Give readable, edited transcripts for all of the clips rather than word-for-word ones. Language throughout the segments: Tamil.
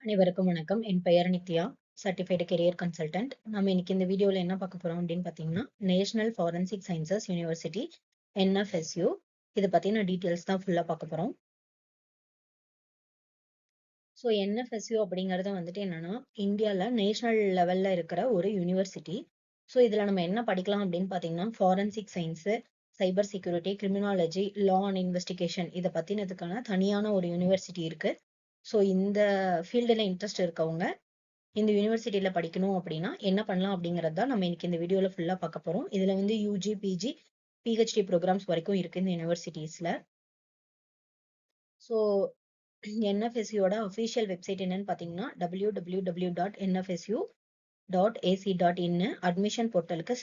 அனைவருக்கும் வணக்கம். என் பெயர் நித்யா, சர்டிஃபைடு கெரியர் கன்சல்டன்ட். நம்ம இன்னைக்கு இந்த வீடியோல என்ன பார்க்க போறோம் அப்படின்னு பார்த்தீங்கன்னா, national forensic sciences university NFSU இதை பத்தின டீட்டெயில்ஸ் தான் ஃபுல்லா பார்க்க போறோம். ஸோ NFSU அப்படிங்கிறது வந்துட்டு என்னன்னா, இந்தியால நேஷனல் லெவல்ல இருக்கிற ஒரு யூனிவர்சிட்டி. ஸோ இதுல நம்ம என்ன படிக்கலாம் அப்படின்னு பார்த்தீங்கன்னா, forensic science, cyber security, criminology, law and investigation இதை பத்தினதுக்கான தனியான ஒரு யூனிவர்சிட்டி இருக்கு. ஸோ இந்த ஃபீல்டுல இன்ட்ரெஸ்ட் இருக்கவங்க இந்த யூனிவர்சிட்டியில படிக்கணும் அப்படின்னா என்ன பண்ணலாம் அப்படிங்கிறது தான் நம்ம இன்னைக்கு இந்த வீடியோல ஃபுல்லா பார்க்க போறோம். இதுல வந்து யூஜி, பிஜி, பிஹெச்டி ப்ரோக்ராம்ஸ் வரைக்கும் இருக்கு இந்த யூனிவர்சிட்டிஸ்ல. ஸோ NFSUவோட அஃபிஷியல் வெப்சைட் என்னன்னு பார்த்தீங்கன்னா www.nfsu.ac.in அட்மிஷன் போர்ட்டலுக்கு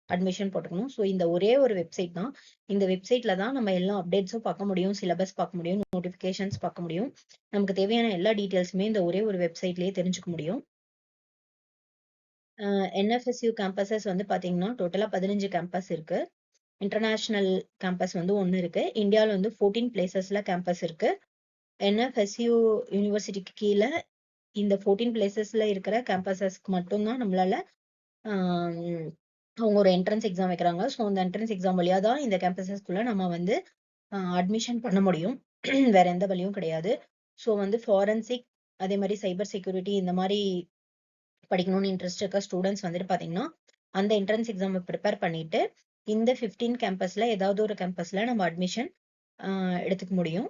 /admission போட்டுக்கணும். ஸோ இந்த ஒரே ஒரு வெப்சைட் தான். இந்த வெப்சைட்ல தான் நம்ம எல்லா அப்டேட்ஸும் பார்க்க முடியும், சிலபஸ் பார்க்க முடியும், நோட்டிஃபிகேஷன்ஸ் பார்க்க முடியும். நமக்கு தேவையான எல்லா டீட்டெயில்ஸுமே இந்த ஒரே ஒரு வெப்சைட்லயே தெரிஞ்சுக்க முடியும். NFSU கேம்பஸஸ் வந்து பார்த்தீங்கன்னா, டோட்டலா 15 கேம்பஸ் இருக்கு. இன்டர்நேஷனல் கேம்பஸ் வந்து 1 இருக்கு. இந்தியால வந்து 14 பிளேசஸ்ல கேம்பஸ் இருக்கு. NFSU யூனிவர்சிட்டிக்கு கீழ இந்த 14 பிளேசஸ்ல இருக்கிற கேம்பஸஸ்க்கு மட்டும் தான் நம்மளால அவங்க ஒரு என்ட்ரன்ஸ் எக்ஸாம் வைக்கிறாங்க. ஸோ அந்த என்ட்ரன்ஸ் எக்ஸாம் வழியா தான் இந்த கேம்பஸஸ்க்குள்ள நம்ம வந்து அட்மிஷன் பண்ண முடியும். வேற எந்த வழியும் கிடையாது. ஸோ வந்து ஃபாரன்சிக், அதே மாதிரி சைபர் செக்யூரிட்டி இந்த மாதிரி படிக்கணும்னு இன்ட்ரெஸ்ட் இருக்க ஸ்டூடெண்ட்ஸ் வந்துட்டு பாத்தீங்கன்னா, அந்த என்ட்ரன்ஸ் எக்ஸாம் ப்ரிப்பேர் பண்ணிட்டு இந்த 15 கேம்பஸ்ல ஏதாவது ஒரு கேம்பஸ்ல நம்ம அட்மிஷன் எடுத்துக்க முடியும்.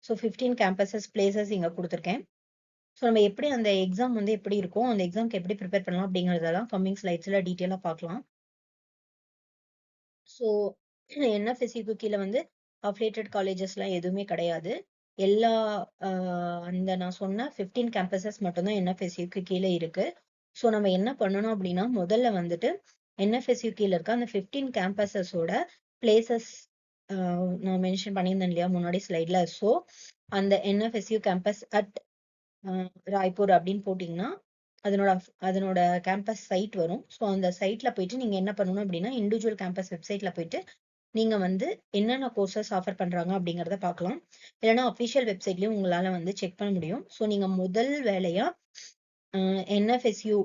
ஸோ 15 கேம்பஸஸ் பிளேசஸ் இங்க கொடுத்துருக்கேன். ஸோ நம்ம எப்படி அந்த எக்ஸாம் வந்து எப்படி இருக்கும், அந்த எக்ஸாம்க்கு எப்படி ப்ரிப்பேர் பண்ணலாம் அப்படிங்கறதெல்லாம் கம்மிங் ஸ்லைட்ஸ்ல டீட்டெயிலா பார்க்கலாம். ஸோ NFSUக்கு கீழே வந்து அஃபிலியேட்டட் காலேஜஸ்லாம் எதுவுமே கிடையாது. எல்லா அந்த நான் சொன்ன 15 கேம்பஸஸ் மட்டும்தான் NFSUக்கு கீழே இருக்கு. ஸோ நம்ம என்ன பண்ணணும் அப்படின்னா, முதல்ல வந்துட்டு NFSU கீழ இருக்க அந்த 15 கேம்பஸஸோட பிளேசஸ் நான் மென்ஷன் பண்ணியிருந்தேன் இல்லையா முன்னாடி ஸ்லைட்ல. ஸோ அந்த NFSU கேம்பஸ் அட் ராய்ப்பூர் அப்படின்னு போட்டீங்கன்னா அதனோட கேம்பஸ் சைட் வரும். ஸோ அந்த சைட்ல போயிட்டு நீங்க என்ன பண்ணணும் அப்படின்னா, இண்டிவிஜுவல் கேம்பஸ் வெப்சைட்ல போயிட்டு நீங்க வந்து என்னென்ன கோர்சஸ் ஆஃபர் பண்றாங்க அப்படிங்கறத பார்க்கலாம். இல்லைன்னா அஃபிஷியல் வெப்சைட்லயும் உங்களால வந்து செக் பண்ண முடியும். ஸோ நீங்க முதல் வேலையா NFSU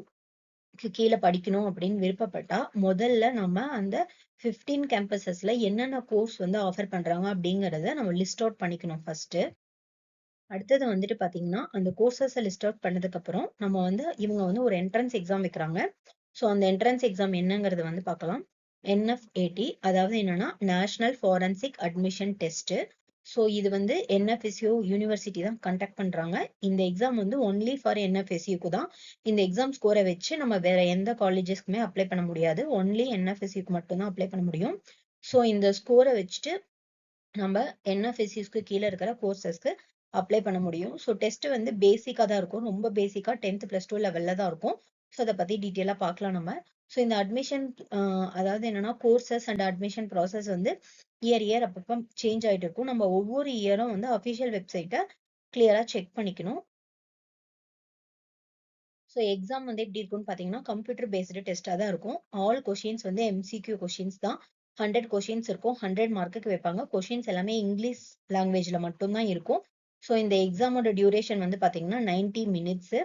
கீழே படிக்கணும் அப்படின்னு விருப்பப்பட்டா, முதல்ல நம்ம அந்த 15 கேம்பஸஸ்ல என்னென்ன கோர்ஸ் வந்து ஆஃபர் பண்றாங்க அப்படிங்கறத நம்ம லிஸ்ட் அவுட் பண்ணிக்கணும் ஃபர்ஸ்ட். அடுத்தது வந்துட்டு பாத்தீங்கன்னா, அந்த கோர்சஸ் லிஸ்ட் அவுட் பண்ணதுக்கு அப்புறம் நம்ம வந்து இவங்க வந்து ஒரு என்ட்ரன்ஸ் எக்ஸாம் வைக்கிறாங்க. ஸோ அந்த என்ட்ரன்ஸ் எக்ஸாம் என்னங்கிறது வந்து பார்க்கலாம். NFAT, அதாவது என்னன்னா national forensic admission test. So இது வந்து NFSU யூனிவர்சிட்டி தான் கண்டக்ட் பண்றாங்க. இந்த எக்ஸாம் வந்து ஒன்லி ஃபார் NFSUக்கு தான். இந்த எக்ஸாம் ஸ்கோரை வச்சு நம்ம வேற எந்த காலேஜஸ்க்குமே அப்ளை பண்ண முடியாது. ஒன்லி NFSUக்கு மட்டும் தான் அப்ளை பண்ண முடியும். ஸோ இந்த ஸ்கோரை வச்சுட்டு நம்ம NFSUக்கு கீழே இருக்கிற கோர்சஸ்க்கு அப்ளை பண்ண முடியும். ஸோ டெஸ்ட் வந்து பேசிக்கா தான் இருக்கும். ரொம்ப பேசிக்கா 10th + 2 லெவல்ல தான் இருக்கும். ஸோ அதை பத்தி டீட்டெயிலா பார்க்கலாம் நம்ம. ஸோ இந்த அட்மிஷன் அதாவது என்னன்னா கோர்சஸ் அண்ட் அட்மிஷன் ப்ராசஸ் வந்து இயர் அப்பப்போ சேஞ்ச் ஆயிட்டு இருக்கும். நம்ம ஒவ்வொரு இயரும் வந்து அஃபிஷியல் வெப்சைட்டை கிளியரா செக் பண்ணிக்கணும். ஸோ எக்ஸாம் வந்து எப்படி இருக்கும்னு பார்த்தீங்கன்னா, கம்ப்யூட்டர் பேஸ்டு டெஸ்ட்டாக தான் இருக்கும். ஆல் கொஷின்ஸ் வந்து MCQ கொஷின்ஸ் தான். 100 கொஷின்ஸ் இருக்கும். 100 மார்க்குக்கு வைப்பாங்க. கொஷின்ஸ் எல்லாமே இங்கிலீஷ் லாங்குவேஜ்ல மட்டும்தான் இருக்கும். ஸோ இந்த எக்ஸாமோட டியூரேஷன் வந்து பார்த்தீங்கன்னா 90 மினிட்ஸ்.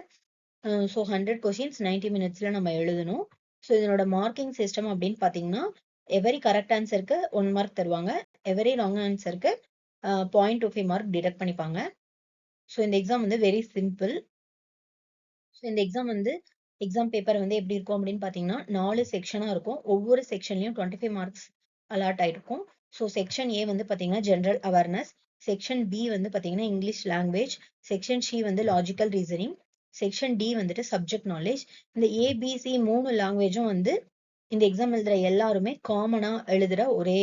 ஸோ 100 கொஷின்ஸ் 90 மினிட்ஸ்ல நம்ம எழுதணும். ஸோ இதனோட மார்க்கிங் சிஸ்டம் அப்படின்னு பார்த்தீங்கன்னா, எவரி கரெக்ட் ஆன்சருக்கு 1 மார்க் தருவாங்க. எவரி ராங் ஆன்சருக்கு 0.25 மார்க் டிடக்ட் பண்ணிப்பாங்க. ஸோ இந்த எக்ஸாம் வந்து வெரி சிம்பிள். ஸோ இந்த எக்ஸாம் பேப்பர் வந்து எப்படி இருக்கும் அப்படின்னு பார்த்தீங்கன்னா, 4 செக்ஷனா இருக்கும். ஒவ்வொரு செக்ஷன்லயும் 25 மார்க்ஸ் அலாட் ஆயிருக்கும். ஸோ செக்ஷன் A வந்து பார்த்தீங்கன்னா ஜெனரல் அவேர்னஸ், செக்ஷன் B வந்து பார்த்தீங்கன்னா இங்கிலீஷ் லாங்குவேஜ், செக்ஷன் C வந்து லாஜிக்கல் ரீசனிங், செக்ஷன் D வந்துட்டு சப்ஜெக்ட் நாலேஜ். இந்த ABC 3 லாங்குவேஜும் வந்து இந்த எக்ஸாம் எழுதுற எல்லாருமே காமனா எழுதுற ஒரே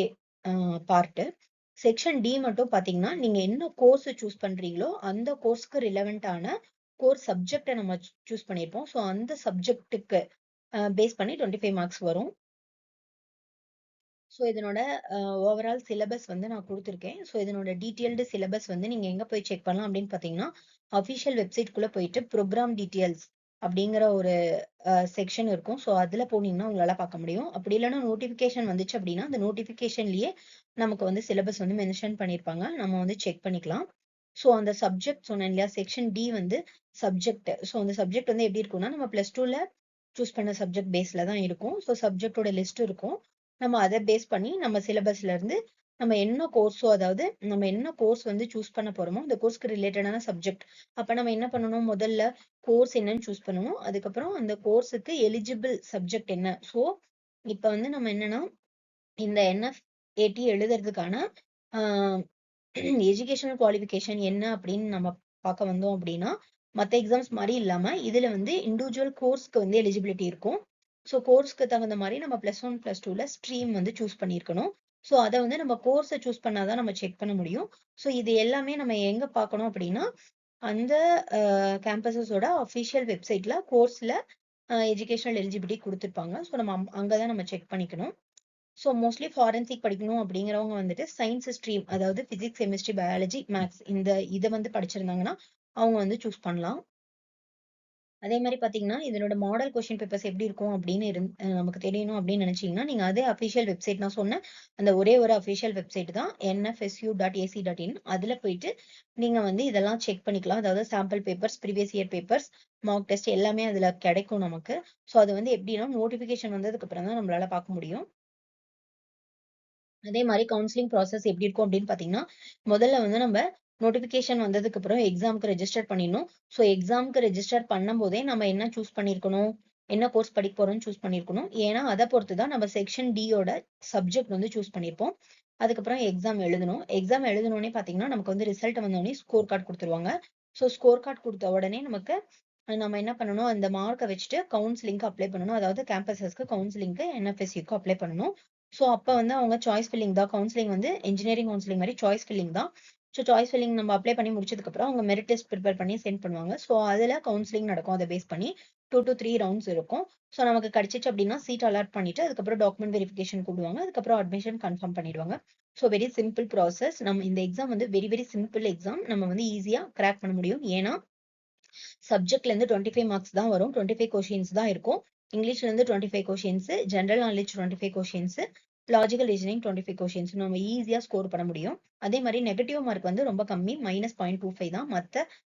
பார்ட். செக்ஷன் D மட்டும் பாத்தீங்கன்னா, நீங்க என்ன கோர்ஸ் சூஸ் பண்றீங்களோ அந்த கோர்ஸ்க்கு ரிலவெண்டான கோர்ஸ் சப்ஜெக்டை நம்ம சூஸ் பண்ணியிருப்போம். ஸோ அந்த சப்ஜெக்ட்டுக்கு பேஸ் பண்ணி 25 மார்க்ஸ் வரும். ஸோ இதனோட ஓவரால் சிலபஸ் வந்து நான் கொடுத்துருக்கேன். ஸோ இதனோட டீட்டெயில்டு சிலபஸ் வந்து நீங்க எங்க போய் செக் பண்ணலாம் அப்படின்னு பாத்தீங்கன்னா, அஃபிஷியல் வெப்சைட்குள்ள போயிட்டு ப்ரோக்ராம் டீட்டெயில்ஸ் அப்படிங்கிற ஒரு செக்ஷன் இருக்கும். ஸோ அதுல போனீங்கன்னா உங்களால பார்க்க முடியும். அப்படி இல்லைன்னா நோட்டிபிகேஷன் வந்துச்சு அப்படின்னா அந்த நோட்டிபிகேஷன்லயே நமக்கு வந்து சிலபஸ் வந்து மென்ஷன் பண்ணியிருப்பாங்க. நம்ம வந்து செக் பண்ணிக்கலாம். ஸோ அந்த சப்ஜெக்ட் சொன்னேன் இல்லையா, செக்ஷன் டி வந்து சப்ஜெக்ட். ஸோ அந்த சப்ஜெக்ட் வந்து எப்படி இருக்கும்னா, நம்ம +2ல சூஸ் பண்ண சப்ஜெக்ட் பேஸ்ல தான் இருக்கும். ஸோ சப்ஜெக்டோட லிஸ்ட் இருக்கும். நம்ம அதை பேஸ் பண்ணி நம்ம சிலபஸ்ல இருந்து நம்ம என்ன கோர்ஸோ, அதாவது நம்ம என்ன கோர்ஸ் வந்து சூஸ் பண்ண போறோமோ அந்த கோர்ஸ்க்கு ரிலேட்டடான சப்ஜெக்ட். அப்ப நம்ம என்ன பண்ணணும், முதல்ல கோர்ஸ் என்னன்னு சூஸ் பண்ணணும். அதுக்கப்புறம் அந்த கோர்ஸுக்கு எலிஜிபிள் சப்ஜெக்ட் என்ன. ஸோ இப்ப வந்து நம்ம என்னன்னா, இந்த NF80 எழுதுறதுக்கான எஜுகேஷனல் குவாலிஃபிகேஷன் என்ன அப்படின்னு நம்ம பார்க்க வந்தோம் அப்படின்னா, மற்ற எக்ஸாம்ஸ் மாதிரி இல்லாம இதுல வந்து இண்டிவிஜுவல் கோர்ஸ்க்கு வந்து எலிஜிபிலிட்டி இருக்கும். ஸோ கோர்ஸ்க்கு தகுந்த மாதிரி நம்ம +1 +2ல ஸ்ட்ரீம் வந்து சூஸ் பண்ணியிருக்கணும். ஸோ அதை வந்து நம்ம கோர்ஸை சூஸ் பண்ணாதான் நம்ம செக் பண்ண முடியும். ஸோ இது எல்லாமே நம்ம எங்க பார்க்கணும் அப்படின்னா, அந்த கேம்பஸஸோட அஃபிஷியல் வெப்சைட்ல கோர்ஸ்ல எஜுகேஷனல் எலிஜிபிலிட்டி கொடுத்துருப்பாங்க. ஸோ நம்ம அங்கதான் நம்ம செக் பண்ணிக்கணும். ஸோ மோஸ்ட்லி ஃபாரன்சிக் படிக்கணும் அப்படிங்கிறவங்க வந்துட்டு சயின்ஸ் ஸ்ட்ரீம், அதாவது பிசிக்ஸ், கெமிஸ்ட்ரி, பயாலஜி, மேத்ஸ் இதை வந்து படிச்சிருந்தாங்கன்னா அவங்க வந்து சூஸ் பண்ணலாம். அதே மாதிரி பாத்தீங்கன்னா, இதனோட மாடல் கொஸ்டின் பேப்பர்ஸ் எப்படி இருக்கும் அப்படின்னு நமக்கு தெரியணும் அப்படின்னு நினைச்சீங்கன்னா, நீங்க அதே அஃபிஷியல் வெப்சைட் நான் சொன்ன அந்த ஒரே ஒரு அஃபிஷியல் வெப்சைட் தான் nfsu.ac.in. அதுல போயிட்டு நீங்க வந்து இதெல்லாம் செக் பண்ணிக்கலாம். அதாவது sample papers, previous year papers, mark test எல்லாமே அதுல கிடைக்கும் நமக்கு. ஸோ அது வந்து எப்படின்னா, நோட்டிபிகேஷன் வந்ததுக்கு அப்புறம் தான் நம்மளால பார்க்க முடியும். அதே மாதிரி கவுன்சிலிங் ப்ராசஸ் எப்படி இருக்கும் அப்படின்னு பாத்தீங்கன்னா, முதல்ல வந்து நம்ம நோட்டிபிகேஷன் வந்ததுக்கு அப்புறம் எக்ஸாமுக்கு ரெஜிஸ்டர் பண்ணிடணும். ஸோ எக்ஸாமுக்கு ரெஜிஸ்டர் பண்ணும் போதே நம்ம என்ன சூஸ் பண்ணிருக்கணும், என்ன கோர்ஸ் படிக்க போறோம்னு சூஸ் பண்ணிருக்கணும். ஏன்னா அதை பொறுத்து தான் நம்ம செக்ஷன் டியோட சப்ஜெக்ட் வந்து சூஸ் பண்ணிருப்போம். அதுக்கப்புறம் எக்ஸாம் எழுதணும். எக்ஸாம் எழுதணும்னே பாத்தீங்கன்னா, நமக்கு வந்து ரிசல்ட் வந்தோடனே ஸ்கோர் கார்டு கொடுத்துருவாங்க. ஸோ ஸ்கோர் கார்டு கொடுத்த உடனே நமக்கு நம்ம என்ன பண்ணணும், அந்த மார்க்கை வச்சுட்டு கவுன்சிலிங்க்கு அப்ளை பண்ணணும். அதாவது கேம்பஸஸ்க்கு கவுன்சிலிங்க்கு NFSUக்கு அப்ளை பண்ணணும். ஸோ அப்ப வந்து அவங்க சாய்ஸ் ஃபில்லிங் தான். கவுன்சிலிங் வந்து இன்ஜினியரிங் கவுன்சிலிங் மாதிரி சாய்ஸ் ஃபில்லிங் தான். ஸோ சாய்ஸ் ஃபில்லிங் நம்ம அப்ளை பண்ணி முடிச்சதுக்கு அப்புறம் அவங்க மெரிட் டெஸ்ட் ப்ரிப்பேர் பண்ணி சென்ட் பண்ணுவாங்க. ஸோ அதுல கவுன்சிலிங் நடக்கும். அதை பேஸ் பண்ணி 2 to 3 ரவுண்ட்ஸ் இருக்கும். ஸோ நமக்கு கிடைச்சிச்சு அப்படின்னா சீட் அலாட் பண்ணிட்டு அதுக்கப்புறம் டாக்குமெண்ட் வெரிஃபிகேஷன் கூடுவாங்க. அதுக்கப்புறம் அட்மிஷன் கன்ஃபார்ம் பண்ணிடுவாங்க. So very simple process. நம்ம இந்த எக்ஸாம் வந்து வெரி வெரி சிம்பிள் எக்ஸாம். நம்ம வந்து ஈஸியா கிராக் பண்ண முடியும். ஏன்னா சப்ஜெக்ட்ல இருந்து 25 மார்க்ஸ் தான் வரும். 25 கொஸ்டின்ஸ் தான் இருக்கும். இங்கிலீஷ்ல இருந்து 25 questions, general knowledge 25 questions, logical reasoning 25 questions நம்ம ஈஸியா ஸ்கோர் பண்ண முடியும். அதே மாதிரி நெகட்டிவ் மார்க் வந்து ரொம்ப கம்மி, -0.25 தான் மத்த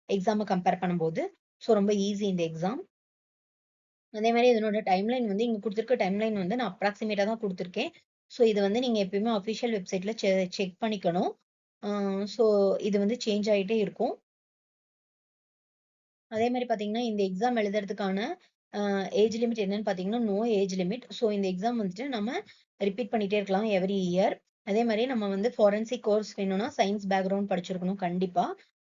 எக்ஸாமை கம்பேர் பண்ணும்போது. ஸோ ரொம்ப ஈஸி இந்த எக்ஸாம். அதே மாதிரி இதனோட டைம்லைன் வந்து இங்க கொடுத்துருக்க டைம்லைன் வந்து நான் அப்ராக்சிமேட்டா தான் கொடுத்துருக்கேன். ஸோ இது வந்து நீங்க எப்பயுமே அஃபிஷியல் வெப்சைட்ல செக் பண்ணிக்கணும். ஸோ இது வந்து சேஞ்ச் ஆயிட்டே இருக்கும். அதே மாதிரி பாத்தீங்கன்னா, இந்த எக்ஸாம் எழுதுறதுக்கான ஏஜ் லிமிட் என்னன்னு பாத்தீங்கன்னா, நோ ஏஜ் லிமிட். ஸோ இந்த எக்ஸாம் வந்துட்டு நம்ம ரிப்பீட் பண்ணிட்டே இருக்கலாம் எவ்ரி இயர். அதே மாதிரி நம்ம வந்து ஃபாரன்சிக் கோர்ஸ் வேணும்னா சயின்ஸ் பேக்ரவுண்ட் படிச்சிருக்கணும் கண்டிப்பா.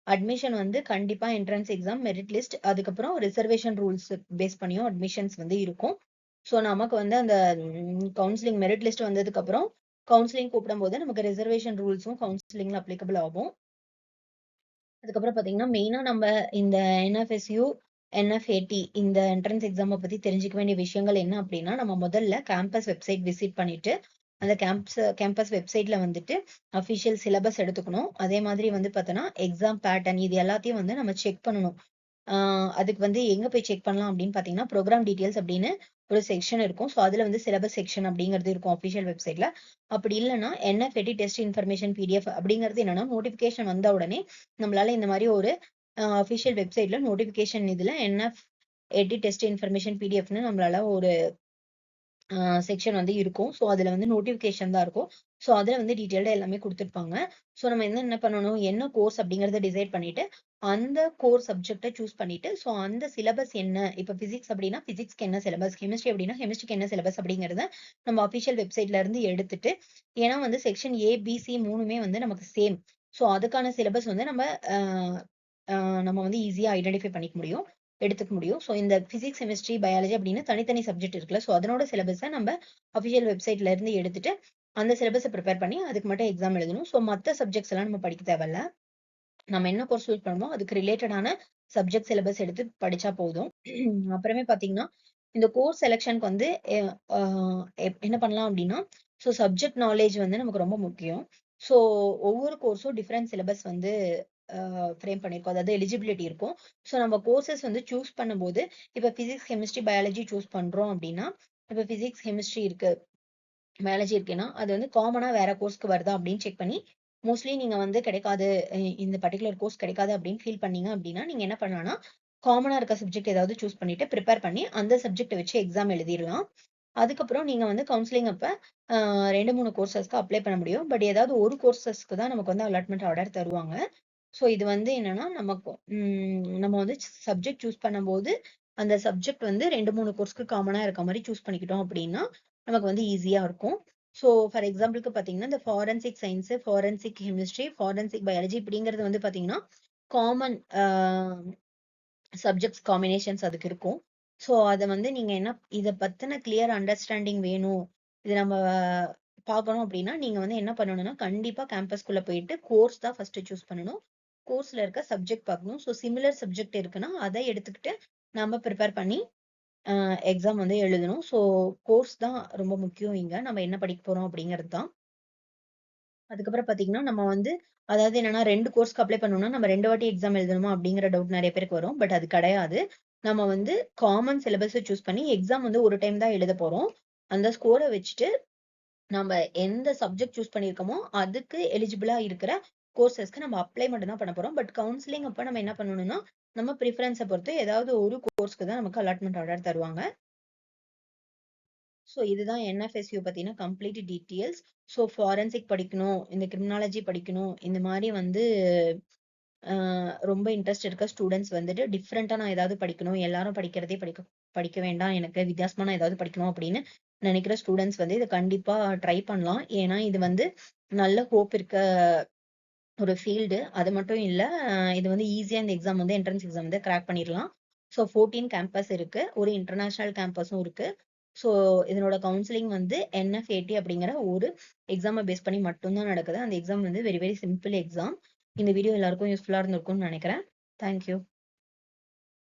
அட்மிஷன் வந்து கண்டிப்பா என்ட்ரன்ஸ் எக்ஸாம், மெரிட் லிஸ்ட், அதுக்கப்புறம் ரிசர்வேஷன் ரூல்ஸ் பேஸ் பண்ணியும் அட்மிஷன்ஸ் வந்து இருக்கும். ஸோ நமக்கு வந்து அந்த கவுன்சிலிங் மெரிட் லிஸ்ட் வந்ததுக்கு அப்புறம் கவுன்சிலிங் கூப்பிடும்போது நமக்கு ரிசர்வேஷன் ரூல்ஸும் கவுன்சிலிங்ல அப்ளிகபிள் ஆகும். அதுக்கப்புறம் பாத்தீங்கன்னா, மெயினா நம்ம இந்த NFSU, NF80 இந்த என்ட்ரன்ஸ் எக்ஸாம பத்தி தெரிஞ்சுக்க வேண்டிய விஷயங்கள் என்ன அப்படின்னா, நம்ம முதல்ல கேம்பஸ் வெப்சைட் விசிட் பண்ணிட்டு, அந்த கேம்பஸ் வெப்சைட்ல வந்துட்டு அஃபிஷியல் சிலபஸ் எடுத்துக்கணும். அதே மாதிரி வந்து பார்த்தோன்னா, எக்ஸாம் பேட்டர்ன் இது எல்லாத்தையும் வந்து நம்ம செக் பண்ணணும். அதுக்கு வந்து எங்க போய் செக் பண்ணலாம் அப்படின்னு பார்த்தீங்கன்னா, ப்ரோக்ராம் டீட்டெயில்ஸ் அப்படின்னு ஒரு செக்ஷன் இருக்கும். ஸோ அதுல வந்து சிலபஸ் செக்ஷன் அப்படிங்கிறது இருக்கும் அஃபிஷியல் வெப்சைட்ல. அப்படி இல்லன்னா NF80 டெஸ்ட் இன்ஃபர்மேஷன் PDF அப்படிங்கிறது என்னன்னா, நோட்டிஃபிகேஷன் வந்த உடனே நம்மளால இந்த மாதிரி ஒரு அஃபிஷியல் வெப்சைட்ல நோட்டிஃபிகேஷன் இதுல NF80 டெஸ்ட் இன்ஃபர்மேஷன் PDFன்னு நம்மளால ஒரு செக்ஷன் வந்து இருக்கும். ஸோ அதுல வந்து நோட்டிஃபிகேஷன் தான் இருக்கும். ஸோ அதுல வந்து டீட்டெயில்டா எல்லாமே குடுத்திருப்பாங்க. ஸோ நம்ம என்ன பண்ணணும், என்ன கோர்ஸ் அப்படிங்கிறத டிசைட் பண்ணிட்டு, அந்த கோர் சப்ஜெக்ட்ட சூஸ் பண்ணிட்டு, ஸோ அந்த சிலபஸ் என்ன, இப்ப பிசிக்ஸ் அப்படின்னா பிசிக்ஸ்க்கு என்ன சிலபஸ், கெமிஸ்ட்ரி அப்படின்னா கெமிஸ்ட்ரிக்கு என்ன சிலபஸ் அப்படிங்கிறத நம்ம அஃபிஷியல் வெப்சைட்ல இருந்து எடுத்துட்டு, ஏன்னா வந்து செக்ஷன் A, B, C 3மே வந்து நமக்கு சேம். ஸோ அதுக்கான சிலபஸ் வந்து நம்ம வந்து ஈஸியா ஐடென்டிஃபை பண்ணிக்க முடியும். எடுத்துக்க முடியும். ஸோ இந்த பிசிக்ஸ், கெமிஸ்ட்ரி, பயாலஜி அப்படின்னு தனித்தனி சப்ஜெக்ட் இருக்குல்ல. ஸோ அதனோட சிலபஸ நம்ம அஃபிஷியல் வெப்சைட்ல இருந்து எடுத்துட்டு, அந்த சிலபஸ ப்ரிப்பேர் பண்ணி அதுக்கு மட்டும் எக்ஸாம் எழுதணும். ஸோ மத்த சப்ஜெக்ட்ஸ் எல்லாம் நம்ம படிக்க தேவையில்ல. நம்ம என்ன கோர்ஸ் சூஸ் பண்ணணுமோ அதுக்கு ரிலேட்டடான சப்ஜெக்ட் சிலபஸ் எடுத்து படிச்சா போதும். அப்புறமே பாத்தீங்கன்னா, இந்த கோர்ஸ் செலக்ஷனுக்கு வந்து எ அ என்ன பண்ணலாம் அப்படின்னா, ஸோ சப்ஜெக்ட் நாலேட்ஜ் வந்து நமக்கு ரொம்ப முக்கியம். ஸோ ஒவ்வொரு கோர்ஸும் டிஃபரெண்ட் சிலபஸ் வந்து ஃப்ரேம் பண்ணியிருக்கோம். அதாவது எலிஜிபிலிட்டி இருக்கும். ஸோ நம்ம கோர்சஸ் வந்து சூஸ் பண்ணும்போது, இப்ப பிசிக்ஸ், கெமிஸ்ட்ரி, பயாலஜி சூஸ் பண்றோம் அப்படின்னா, இப்ப பிசிக்ஸ், கெமிஸ்ட்ரி இருக்கு, பயாலஜி இருக்குன்னா, அது வந்து காமனா வேற கோர்ஸ்க்கு வருதா அப்படின்னு செக் பண்ணி, மோஸ்ட்லி நீங்க வந்து கிடைக்காது, இந்த பர்ட்டிகுலர் கோர்ஸ் கிடைக்காது அப்படின்னு ஃபீல் பண்ணீங்க அப்படின்னா, நீங்க என்ன பண்ணலாம்னா, காமனா இருக்க சப்ஜெக்ட் ஏதாவது சூஸ் பண்ணிட்டு ப்ரிப்பேர் பண்ணி, அந்த சப்ஜெக்ட்ட வச்சு எக்ஸாம் எழுதிரலாம். அதுக்கப்புறம் நீங்க வந்து கவுன்சிலிங் அப்ப 2, 3 கோர்ஸஸ்க்கு அப்ளை பண்ண முடியும். பட் ஏதாவது ஒரு கோர்ஸஸ்க்கு தான் நமக்கு வந்து அலாட்மெண்ட் ஆர்டர் தருவாங்க. ஸோ இது வந்து என்னன்னா, நமக்கு நம்ம வந்து சப்ஜெக்ட் சூஸ் பண்ணும்போது, அந்த சப்ஜெக்ட் வந்து 2, 3 கோர்ஸ்க்கு காமனா இருக்க மாரி சூஸ் பண்ணிக்கிட்டோம் அப்படின்னா, நமக்கு வந்து ஈஸியா இருக்கும். ஸோ ஃபார் எக்ஸாம்பிள்க்கு பார்த்தீங்கன்னா, இந்த forensic science, forensic chemistry, forensic biology இப்படிங்கிறது வந்து பார்த்தீங்கன்னா, காமன் சப்ஜெக்ட்ஸ் காம்பினேஷன்ஸ் அதுக்கு இருக்கும். ஸோ அத வந்து நீங்க என்ன இத பத்தின கிளியர் அண்டர்ஸ்டாண்டிங் வேணும். இது நம்ம பார்க்கணும் அப்படின்னா, நீங்க வந்து என்ன பண்ணணும்னா, கண்டிப்பா கேம்பஸ்குள்ள போயிட்டு கோர்ஸ் தான் ஃபர்ஸ்ட் சூஸ் பண்ணணும். கோர்ஸ்ல இருக்க சப்ஜெக்ட் பார்க்கணும். ஸோ சிமிலர் சப்ஜெக்ட் இருக்குன்னா, அத எடுத்துக்கிட்டு நம்ம ப்ரிப்பேர் பண்ணி எக்ஸாம் வந்து எழுதணும். ஸோ கோர்ஸ் தான் ரொம்ப முக்கியம் இங்க. நம்ம என்ன படிக்க போறோம் அப்படிங்கிறது தான். அதுக்கப்புறம் பார்த்தீங்கன்னா, நம்ம வந்து அதாவது என்னன்னா 2 கோர்ஸ்க்கு அப்ளை பண்ணணும்னா, நம்ம 2 வாட்டி எக்ஸாம் எழுதணுமா அப்படிங்கிற டவுட் நெறைய பேருக்கு வரும். பட் அது கிடையாது. நம்ம வந்து காமன் சிலபஸ சூஸ் பண்ணி எக்ஸாம் வந்து ஒரு டைம் தான் எழுத போறோம். அந்த ஸ்கோர வச்சுட்டு நம்ம எந்த சப்ஜெக்ட் சூஸ் பண்ணியிருக்கோமோ, அதுக்கு எலிஜிபிளா இருக்கிற கோர்ஸஸ்க்கு நம்ம அப்ளை மட்டும் தான் பண்ண போறோம். பட் கவுன்சிலிங் அப்ப நம்ம என்ன பண்ணணும்னா, நம்ம பிரிஃபரன்ஸ பொறுத்து ஏதாவது ஒரு கோர்ஸ்க்கு தான் நமக்கு அலாட்மெண்ட் ஆர்டர் தருவாங்க. ஸோ இதுதான் என்எஃப்எஸ்யூ பத்தின கம்ப்ளீட் டீட்டெயில்ஸ். ஸோ ஃபாரன்சிக் படிக்கணும், இந்த கிரிமினாலஜி படிக்கணும், இந்த மாரி வந்து ரொம்ப இன்ட்ரெஸ்ட் இருக்க ஸ்டூடண்ட்ஸ் வந்துட்டு டிஃப்ரெண்ட்டா நான் ஏதாவது படிக்கணும், எல்லாரும் படிக்கிறதே படிக்க வேண்டாம், எனக்கு வித்தியாசமா நான் ஏதாவது படிக்கணும் அப்படின்னு நினைக்கிற ஸ்டூடண்ட்ஸ் வந்து இத கண்டிப்பா ட்ரை பண்ணலாம். ஏன்னா இது வந்து நல்ல ஹோப் இருக்க ஒரு ஃபீல்டு. அது மட்டும் இல்ல, இது வந்து ஈஸியா இந்த எக்ஸாம் வந்து என்ட்ரன்ஸ் எக்ஸாம் வந்து கிராக் பண்ணிரலாம். ஸோ 14 கேம்பஸ் இருக்கு. ஒரு இன்டர்நேஷனல் கேம்பஸும் இருக்கு. ஸோ இதனோட கவுன்சிலிங் வந்து என்எஃப்ஏடி அப்படிங்கிற ஒரு எக்ஸாம பேஸ் பண்ணி மட்டும் தான் நடக்குது. அந்த எக்ஸாம் வந்து வெரி வெரி சிம்பிள் எக்ஸாம். இந்த வீடியோ எல்லாருக்கும் யூஸ்ஃபுல்லா இருந்திருக்கும்னு நினைக்கிறேன். Thank you.